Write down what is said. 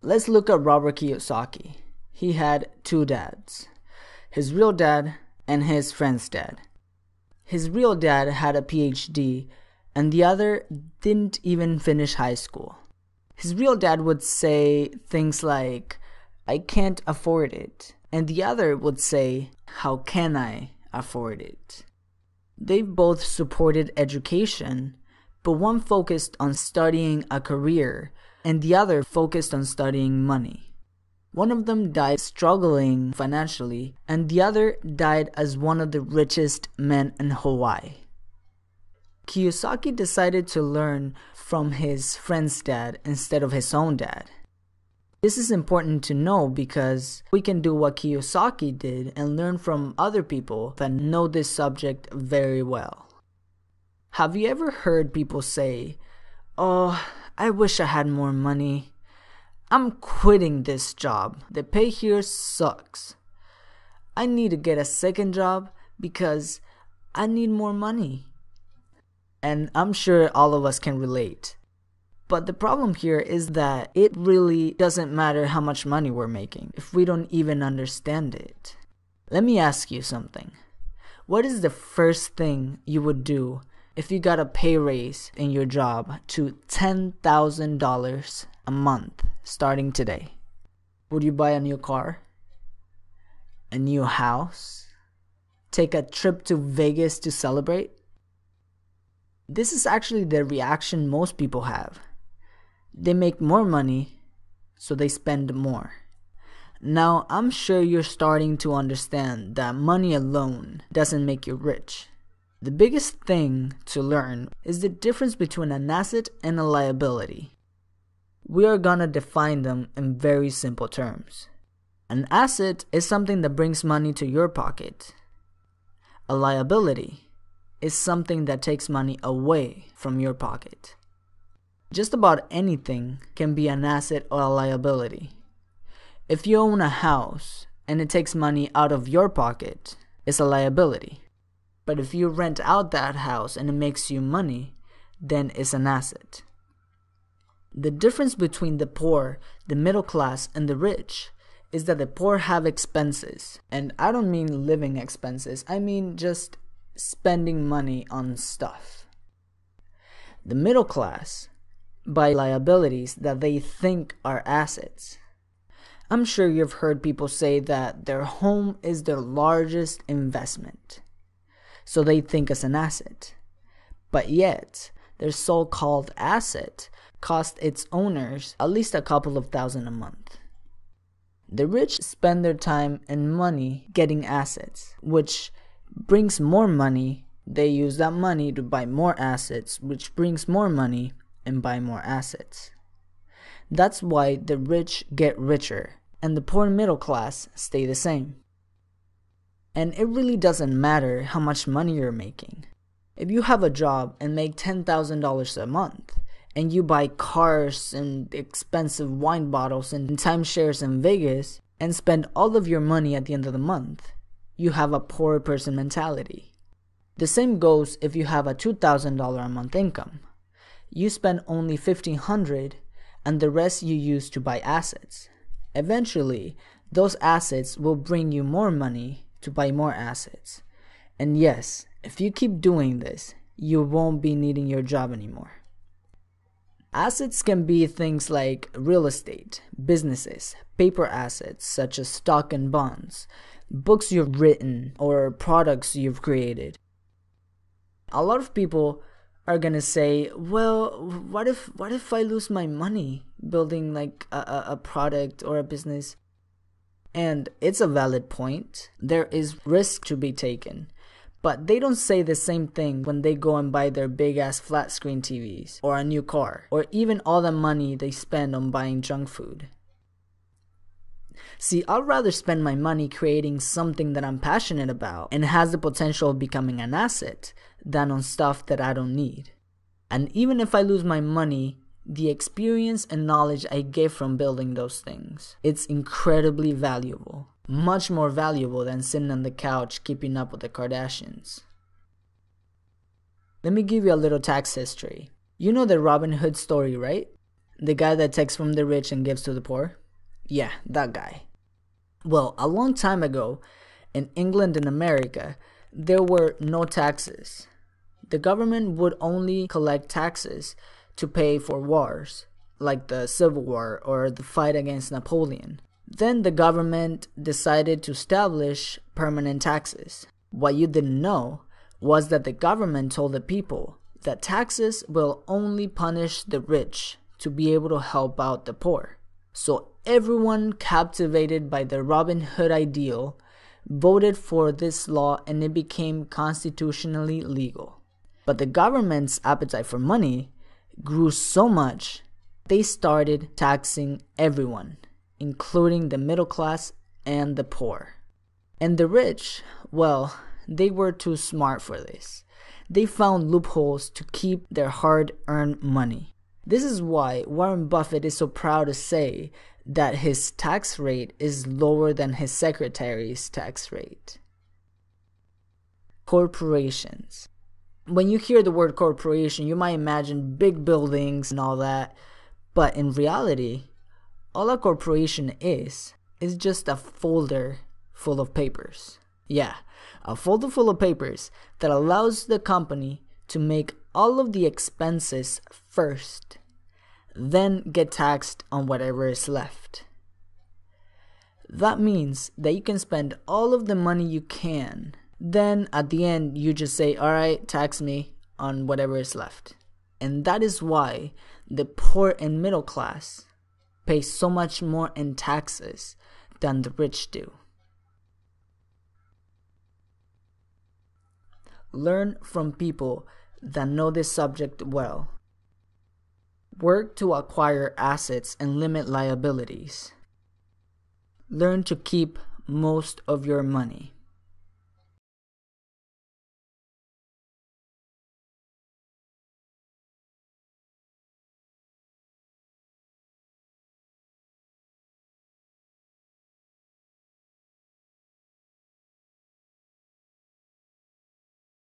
Let's look at Robert Kiyosaki. He had two dads, his real dad and his friend's dad. His real dad had a PhD and the other didn't even finish high school. His real dad would say things like, "I can't afford it," and the other would say, "How can I afford it?" They both supported education, but one focused on studying a career and the other focused on studying money. One of them died struggling financially, and the other died as one of the richest men in Hawaii. Kiyosaki decided to learn from his friend's dad instead of his own dad. This is important to know because we can do what Kiyosaki did and learn from other people that know this subject very well. Have you ever heard people say, "Oh, I wish I had more money. I'm quitting this job. The pay here sucks. I need to get a second job because I need more money." And I'm sure all of us can relate. But the problem here is that it really doesn't matter how much money we're making if we don't even understand it. Let me ask you something. What is the first thing you would do if you got a pay raise in your job to $10,000 a month starting today? Would you buy a new car? A new house? Take a trip to Vegas to celebrate? This is actually the reaction most people have. They make more money, so they spend more. Now, I'm sure you're starting to understand that money alone doesn't make you rich. The biggest thing to learn is the difference between an asset and a liability. We are gonna define them in very simple terms. An asset is something that brings money to your pocket. A liability is something that takes money away from your pocket. Just about anything can be an asset or a liability. If you own a house and it takes money out of your pocket, it's a liability. But if you rent out that house and it makes you money, then it's an asset. The difference between the poor, the middle class, and the rich is that the poor have expenses. And I don't mean living expenses, I mean just spending money on stuff. The middle class buy liabilities that they think are assets. I'm sure you've heard people say that their home is their largest investment, so they think it's an asset. But yet, their so-called asset costs its owners at least a couple of thousand a month. The rich spend their time and money getting assets, which brings more money. They use that money to buy more assets, which brings more money and buy more assets. That's why the rich get richer and the poor middle class stay the same. And it really doesn't matter how much money you're making. If you have a job and make $10,000 a month and you buy cars and expensive wine bottles and timeshares in Vegas and spend all of your money at the end of the month, you have a poor person mentality. The same goes if you have a $2,000 a month income. You spend only $1,500 and the rest you use to buy assets. Eventually, those assets will bring you more money to buy more assets. And yes, if you keep doing this, you won't be needing your job anymore. Assets can be things like real estate, businesses, paper assets such as stock and bonds, books you've written, or products you've created. A lot of people are gonna say, well, what if I lose my money building like a product or a business? And it's a valid point. There is risk to be taken. But they don't say the same thing when they go and buy their big ass flat screen TVs or a new car or even all the money they spend on buying junk food. See, I'd rather spend my money creating something that I'm passionate about and has the potential of becoming an asset than on stuff that I don't need. And even if I lose my money, the experience and knowledge I get from building those things, it's incredibly valuable. Much more valuable than sitting on the couch keeping up with the Kardashians. Let me give you a little tax history. You know the Robin Hood story, right? The guy that takes from the rich and gives to the poor? Yeah, that guy. Well, a long time ago, in England and America, there were no taxes. The government would only collect taxes to pay for wars, like the Civil War or the fight against Napoleon. Then the government decided to establish permanent taxes. What you didn't know was that the government told the people that taxes will only punish the rich to be able to help out the poor. So everyone captivated by the Robin Hood ideal voted for this law, and it became constitutionally legal. But the government's appetite for money grew so much, they started taxing everyone, including the middle class and the poor. And the rich, well, they were too smart for this. They found loopholes to keep their hard-earned money. This is why Warren Buffett is so proud to say that his tax rate is lower than his secretary's tax rate. Corporations. When you hear the word corporation, you might imagine big buildings and all that, but in reality, all a corporation is just a folder full of papers. Yeah, a folder full of papers that allows the company to make all of the expenses first, then get taxed on whatever is left. That means that you can spend all of the money you can. Then at the end, you just say, all right, tax me on whatever is left. And that is why the poor and middle class pay so much more in taxes than the rich do. Learn from people that know this subject well. Work to acquire assets and limit liabilities. Learn to keep most of your money.